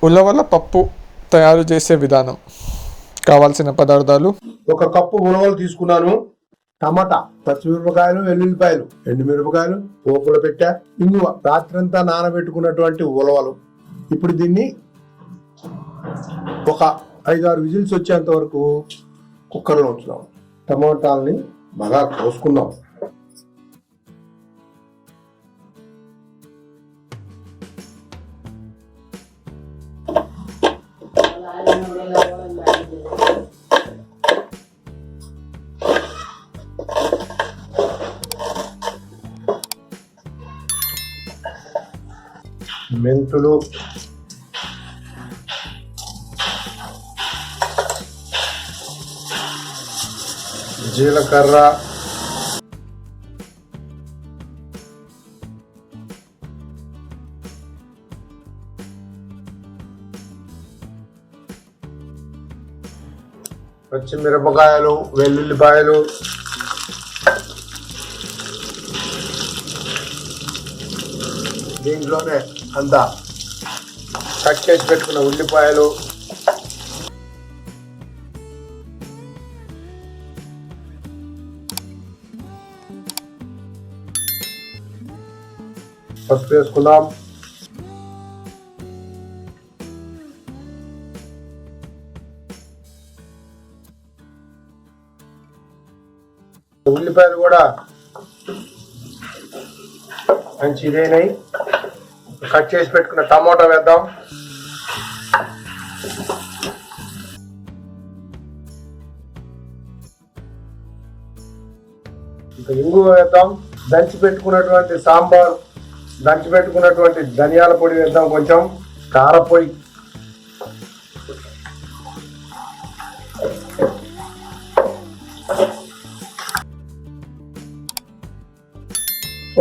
ఉలవల పప్పు తయారు చేసే విధానం. కావాల్సిన పదార్థాలు: 1 కప్పు ఉలవలు తీసుకున్నాను, టమాటా, పచ్చిమిరపకాయలు, వెల్లుల్లిపాయలు, ఎండుమిరపకాయలు, పోపులో పెట్టా, ఇంగువ, రాత్రంతా నానబెట్టుకున్నటువంటి ఉలవలు. ఇప్పుడు దీన్ని ఒక 5-6 విజిల్స్ వచ్చేంత వరకు కుక్కర్లో ఉంచుదాం. టమాటాలని బాగా కోసుకుందాం. మెంతులు, జీలకర్ర, పచ్చిమిరపకాయలు, వెల్లుల్లిపాయలు, దీంట్లోనే అంతా కట్ చేసి పెట్టుకున్న ఉల్లిపాయలు, పసుపు వేసుకుందాం. ఉల్లిపాయలు కూడా మంచి ఇదేనాయి. కట్ చేసి పెట్టుకున్న టమాటా వేద్దాం. ఇంకా ఇంగువ వేద్దాం. దంచి పెట్టుకున్నటువంటి సాంబార్, దంచి పెట్టుకున్నటువంటి ధనియాల పొడి వేద్దాం. కొంచెం కారపొడి,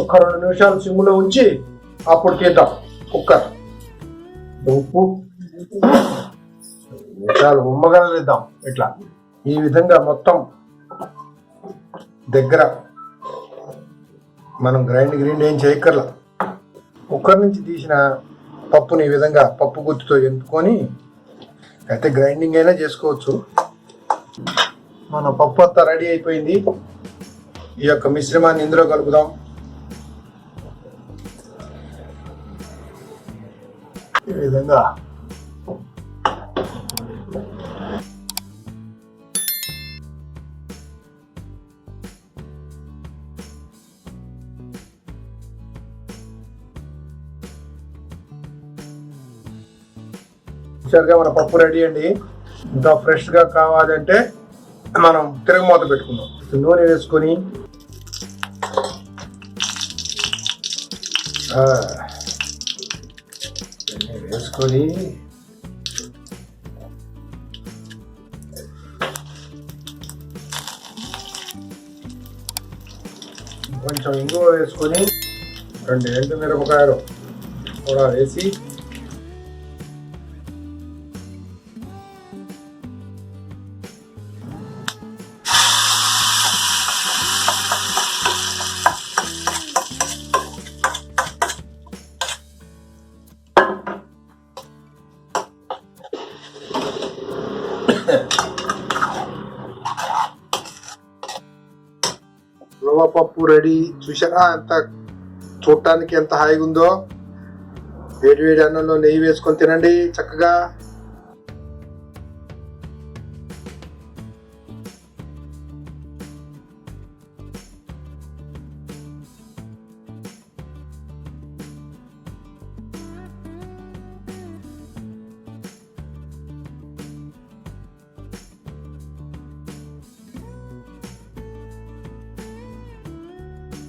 ఒక 2 నిమిషాలు సిమ్ములో ఉంచి అప్పుడు తీద్దాం కుక్కర్. ఉప్పు, నిమిషాలు ఉమ్మగలిద్దాం. ఇట్లా ఈ విధంగా మొత్తం దగ్గర మనం గ్రైండ్ ఏం చేయక్కర్లా. కుక్కర్ నుంచి తీసిన పప్పుని ఈ విధంగా పప్పు గుత్తితో ఎత్తుకొని అయితే గ్రైండింగ్ అయినా చేసుకోవచ్చు. మన పప్పు అంతా రెడీ అయిపోయింది. ఈ యొక్క మిశ్రమాన్ని ఇందులో కలుపుదాం. ఈ విధంగా మన పప్పు రెడీ అండి. ఇంకా ఫ్రెష్గా కావాలంటే మనం తిరగమూత పెట్టుకుందాం. నూనె వేసుకొని కొంచెం ఇంగువ వేసుకొని 2 ఎండుమిరపకాయలు కూడా వేసి ఉలవ పప్పు రెడీ. చూసారా ఎంత చూడటానికి ఎంత హాయిగా ఉందో. వేడి వేడి అన్నంలో నెయ్యి వేసుకొని తినండి చక్కగా.